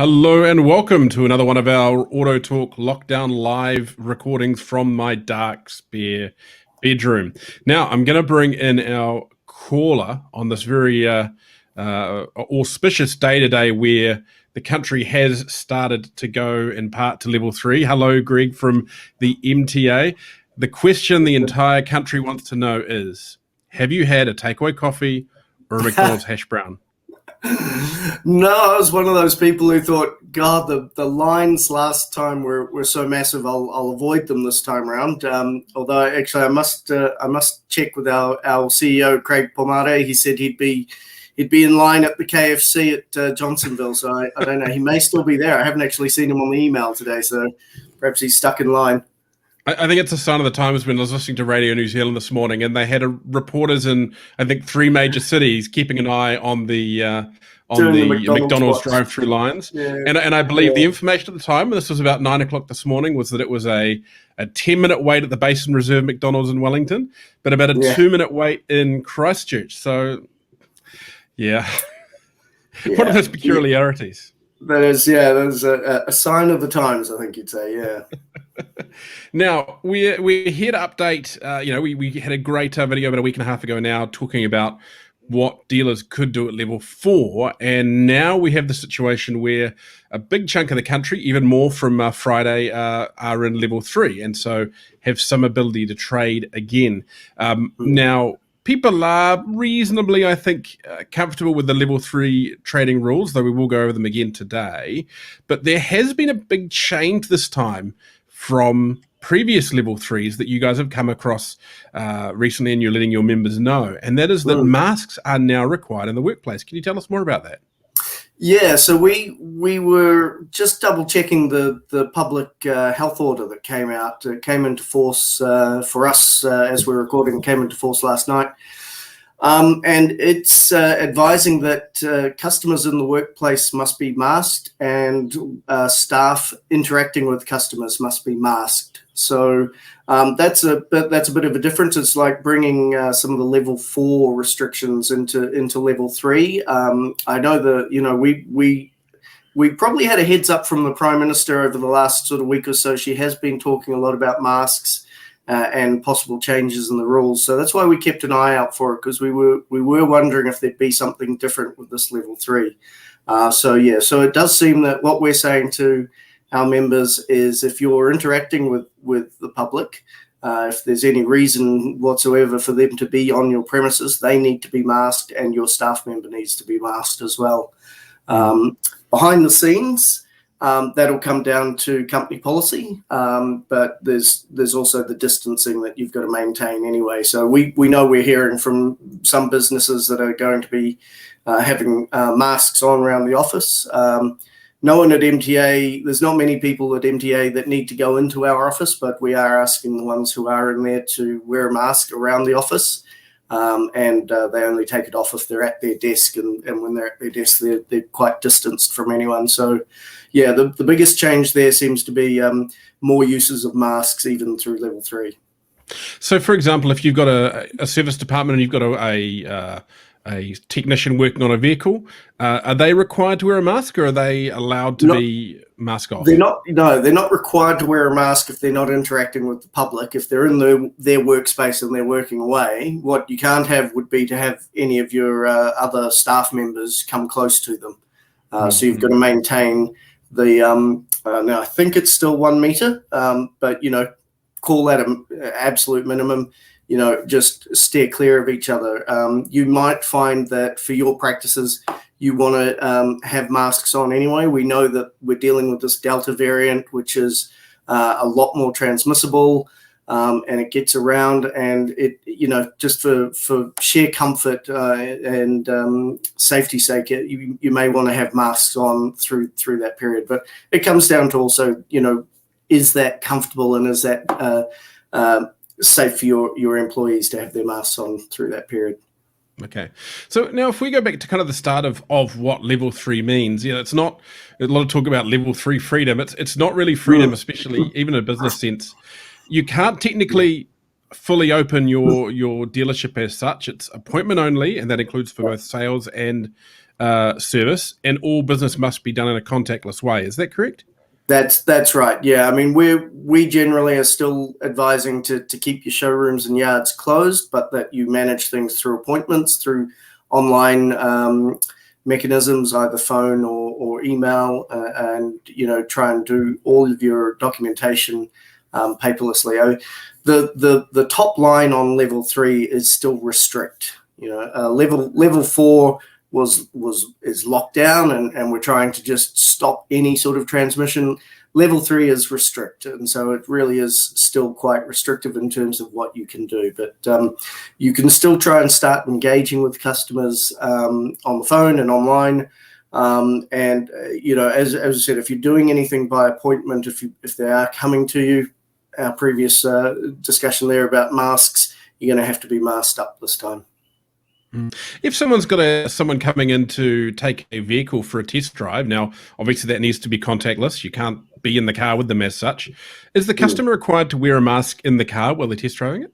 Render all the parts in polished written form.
Hello and welcome to another one of our AutoTalk lockdown live recordings from my dark spare bedroom. Now, I'm going to bring in our caller on this very auspicious day today where the country has started to go in part to level 3. Hello, Greg from the MTA. The question the entire country wants to know is, have you had a takeaway coffee or a McDonald's hash brown? No, I was one of those people who thought, God, the lines last time were so massive. I'll avoid them this time around. Although actually, I must check with our CEO Craig Pomare. He said he'd be in line at the KFC at Johnsonville. So I don't know. He may still be there. I haven't actually seen him on the email today. So perhaps he's stuck in line. I think it's a sign of the times when I was listening to Radio New Zealand this morning, and they had reporters in, I think, 3 major cities keeping an eye on the McDonald's drive-through lines. Yeah. And I believe the information at the time, and this was about 9 o'clock this morning, was that it was a 10-minute wait at the Basin Reserve McDonald's in Wellington, but about a 2-minute wait in Christchurch. So, yeah. What are those peculiarities? That is, that's a sign of the times, I think you'd say, yeah. Now, we're here to update, we had a great video about a week and a half ago now talking about what dealers could do at level 4, and now we have the situation where a big chunk of the country, even more from Friday, are in level 3, and so have some ability to trade again. Now, people are reasonably, I think, comfortable with the level 3 trading rules, though we will go over them again today. But there has been a big change this time from previous level 3s that you guys have come across recently and you're letting your members know. And that is that masks are now required in the workplace. Can you tell us more about that? Yeah, so we were just double checking the public health order that came out. It came into force for us as we're recording. It came into force last night, and it's advising that customers in the workplace must be masked, and staff interacting with customers must be masked. So that's a bit of a difference. It's like bringing some of the level 4 restrictions into level 3. I know we probably had a heads up from the Prime Minister over the last sort of week or so. She has been talking a lot about masks and possible changes in the rules. So that's why we kept an eye out for it, because we were wondering if there'd be something different with this level 3. So it does seem that what we're saying to our members is, if you're interacting with the public, if there's any reason whatsoever for them to be on your premises, they need to be masked, and your staff member needs to be masked as well. Behind the scenes, that'll come down to company policy, but there's also the distancing that you've got to maintain anyway. So we know we're hearing from some businesses that are going to be having masks on around the office. No one at MTA, there's not many people at MTA that need to go into our office, but we are asking the ones who are in there to wear a mask around the office, and they only take it off if they're at their desk, and when they're at their desk, they're quite distanced from anyone. So, yeah, the biggest change there seems to be more uses of masks even through level 3. So, for example, if you've got a service department and you've got a technician working on a vehicle, are they required to wear a mask, or are they allowed to be mask off? They're not required to wear a mask if they're not interacting with the public. If they're in their workspace and they're working away, what you can't have would be to have any of your other staff members come close to them. So you've got to maintain the, now I think it's still 1 meter, but, call that an absolute minimum. Just steer clear of each other. You might find that for your practices, you want to have masks on anyway. We know that we're dealing with this Delta variant, which is a lot more transmissible, and it gets around. And it, just for sheer comfort and safety's sake, you may want to have masks on through that period. But it comes down to also, is that comfortable, and is that safe for your employees to have their masks on through that period. Okay. So now if we go back to kind of the start of what level 3 means, it's not a lot of talk about level 3 freedom. It's not really freedom, especially even in a business sense. You can't technically fully open your dealership as such. It's appointment only, and that includes for both sales and service, and all business must be done in a contactless way. Is that correct? That's right. Yeah, I mean, we generally are still advising to keep your showrooms and yards closed, but that you manage things through appointments, through online mechanisms, either phone or email, and try and do all of your documentation paperlessly. The top line on level 3 is still restrict. Level 4 is locked down, and we're trying to just stop any sort of transmission. Level 3 is restrict, and so it really is still quite restrictive in terms of what you can do. But you can still try and start engaging with customers on the phone and online. As I said, if you're doing anything by appointment, if they are coming to you, our previous discussion there about masks, you're going to have to be masked up this time. If someone's got someone coming in to take a vehicle for a test drive, now obviously that needs to be contactless. You can't be in the car with them as such. Is the customer required to wear a mask in the car while they're test driving it?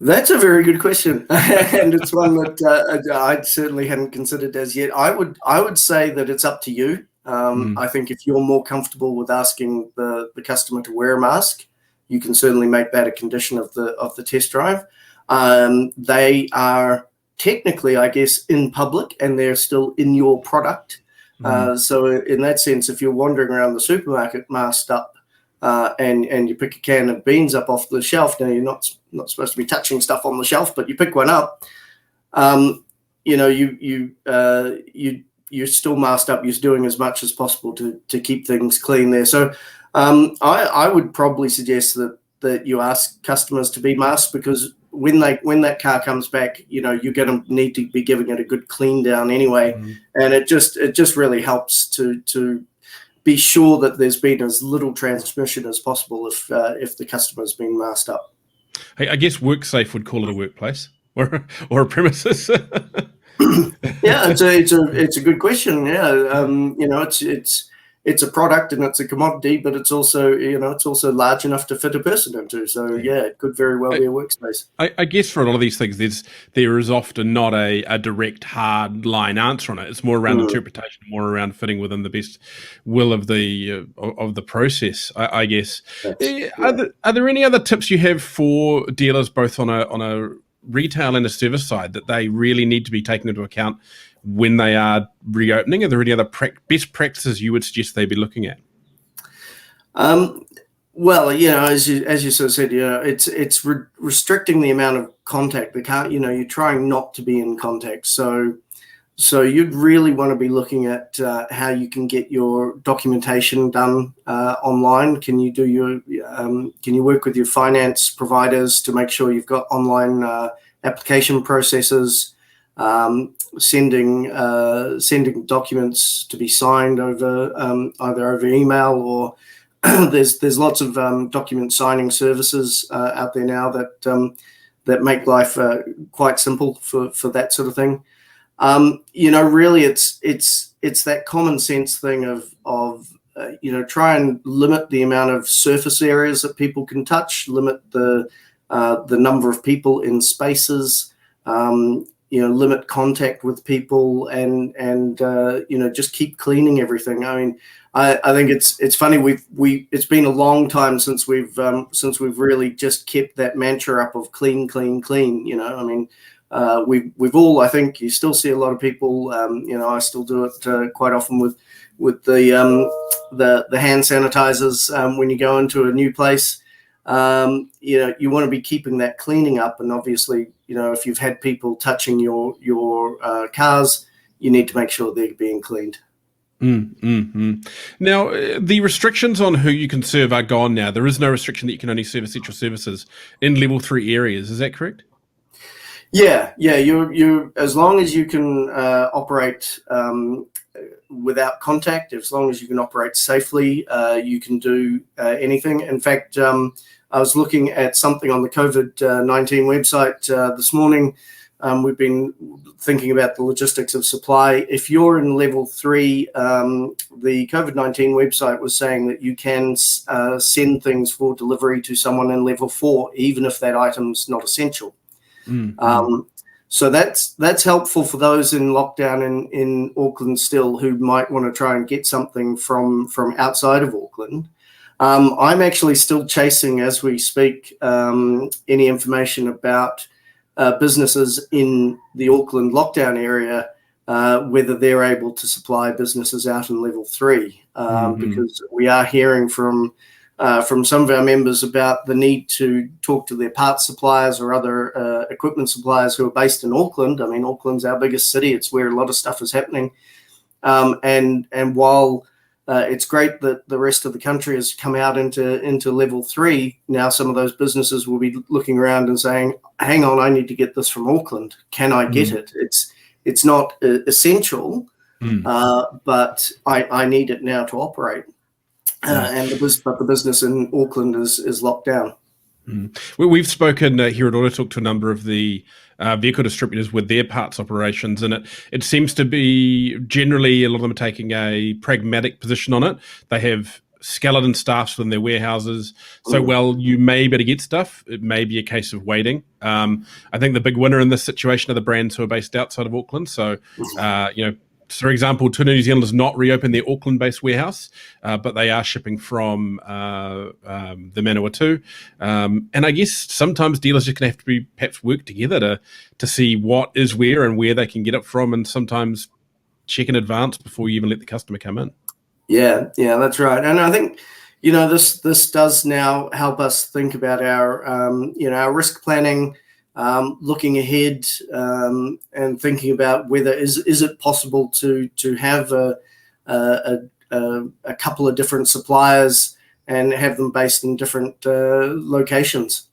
That's a very good question, and it's one that I certainly hadn't considered as yet. I would say that it's up to you. I think if you're more comfortable with asking the customer to wear a mask, you can certainly make that a condition of the test drive. They are technically, I guess, in public, and they're still in your product. So in that sense, if you're wandering around the supermarket masked up, and you pick a can of beans up off the shelf, now you're not supposed to be touching stuff on the shelf, but you pick one up, you're still masked up. You're doing as much as possible to keep things clean there. So I would probably suggest that you ask customers to be masked, because when that car comes back, you're going to need to be giving it a good clean down anyway, and it just really helps to be sure that there's been as little transmission as possible if the customer's been masked up. I guess WorkSafe would call it a workplace or a premises. Yeah, it's a good question. Yeah, it's a product and it's a commodity, but it's also large enough to fit a person into. So yeah, it could very well be a workspace. I guess for a lot of these things, there is often not a direct hard line answer on it. It's more around interpretation, more around fitting within the best will of the process. I guess. Are there any other tips you have for dealers, both on a retail and a service side, that they really need to be taking into account when they are reopening? Are there any other best practices you would suggest they be looking at? Well, as you sort of said, it's restricting the amount of contact. You're trying not to be in contact. So you'd really want to be looking at how you can get your documentation done online. Can you work with your finance providers to make sure you've got online application processes? Sending documents to be signed over either over email or there's lots of document signing services out there now that make life quite simple for that sort of thing. Really it's that common sense thing of try and limit the amount of surface areas that people can touch, limit the number of people in spaces, limit contact with people, and just keep cleaning everything. I mean, I think it's funny. It's been a long time since we've really just kept that mantra up of clean, clean, clean. I mean, we've all. I think you still see a lot of people. I still do it quite often with the hand sanitizers when you go into a new place. You want to be keeping that cleaning up, and obviously, if you've had people touching your cars, you need to make sure they're being cleaned. Now, the restrictions on who you can serve are gone now. There is no restriction that you can only serve essential services in level 3 areas. Is that correct? Yeah. You as long as you can operate without contact, as long as you can operate safely, you can do anything. In fact, I was looking at something on the COVID-19 website this morning. We've been thinking about the logistics of supply. If you're in level 3, the COVID-19 website was saying that you can send things for delivery to someone in level 4, even if that item's not essential. So that's helpful for those in lockdown in Auckland still who might want to try and get something from outside of Auckland. I'm actually still chasing, as we speak, any information about businesses in the Auckland lockdown area, whether they're able to supply businesses out in level 3, because we are hearing from some of our members about the need to talk to their parts suppliers or other equipment suppliers who are based in Auckland. I mean, Auckland's our biggest city. It's where a lot of stuff is happening. And while it's great that the rest of the country has come out into level 3, now some of those businesses will be looking around and saying, hang on, I need to get this from Auckland. Can I get it? It's not essential, but I need it now to operate. But the business in Auckland is locked down. We've spoken here at AutoTalk to a number of the vehicle distributors with their parts operations, and it seems to be generally a lot of them are taking a pragmatic position on it. They have skeleton staffs within their warehouses, so while you may be able to get stuff, it may be a case of waiting. I think the big winner in this situation are the brands who are based outside of Auckland. So, for example, Tuna New Zealand has not reopened their Auckland-based warehouse, but they are shipping from the Manawatu. And I guess sometimes dealers just going to have to be perhaps work together to see what is where and where they can get it from, and sometimes check in advance before you even let the customer come in. Yeah, that's right. And I think, this does now help us think about our, our risk planning, looking ahead, and thinking about whether is it possible to have a couple of different suppliers and have them based in different locations.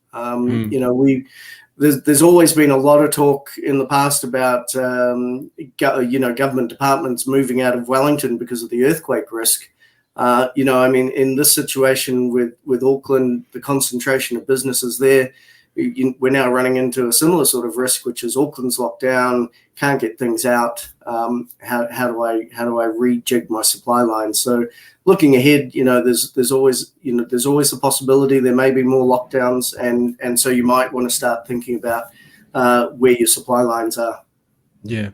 There's always been a lot of talk in the past about government departments moving out of Wellington because of the earthquake risk. In this situation with Auckland, the concentration of businesses there, we're now running into a similar sort of risk, which is Auckland's locked down, can't get things out. How do I rejig my supply line? So looking ahead, there's always the possibility there may be more lockdowns, and so you might want to start thinking about where your supply lines are. Yeah.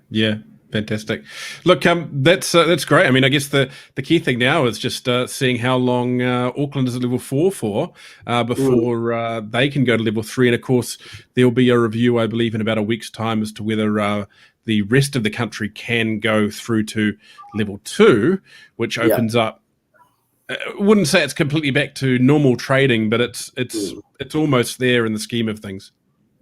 Fantastic. Look, that's great. I mean, I guess the key thing now is just seeing how long Auckland is at level 4 for before they can go to level 3. And of course, there'll be a review, I believe, in about a week's time as to whether the rest of the country can go through to level 2, which opens up. I wouldn't say it's completely back to normal trading, but it's almost there in the scheme of things.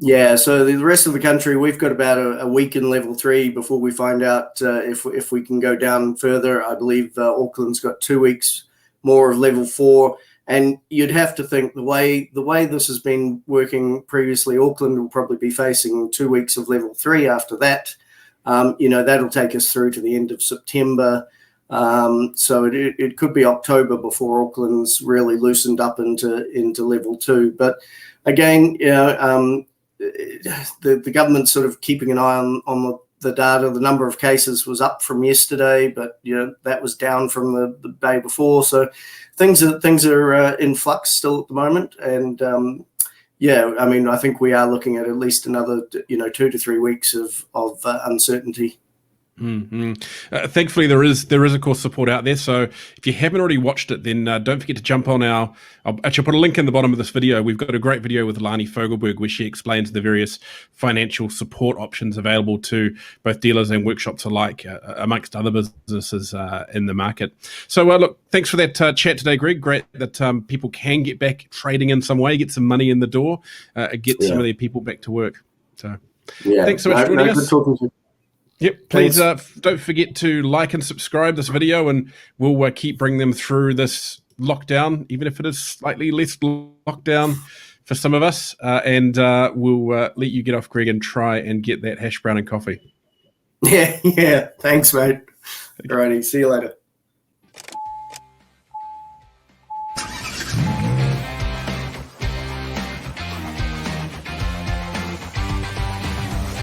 Yeah, so the rest of the country, we've got about a week in level 3 before we find out if we can go down further. I believe Auckland's got 2 weeks more of level 4, and you'd have to think the way this has been working previously, Auckland will probably be facing 2 weeks of level 3 after that. That'll take us through to the end of September. So it could be October before Auckland's really loosened up into level 2. But again, the government's sort of keeping an eye on the data. The number of cases was up from yesterday, but that was down from the day before. So things are in flux still at the moment. And I think we are looking at least another 2 to 3 weeks of uncertainty. Thankfully, there is of course support out there. So if you haven't already watched it, then don't forget to jump on I'll actually put a link in the bottom of this video. We've got a great video with Lani Fogelberg where she explains the various financial support options available to both dealers and workshops alike, amongst other businesses in the market. So look, thanks for that chat today, Greg. Great that people can get back trading in some way, get some money in the door, get some of their people back to work. So thanks so much for joining us. Good talking to you. Yep, please don't forget to like and subscribe this video, and we'll keep bringing them through this lockdown, even if it is slightly less lockdown for some of us. And we'll let you get off, Greg, and try and get that hash brown and coffee. Yeah. Thanks, mate. Alrighty, see you later.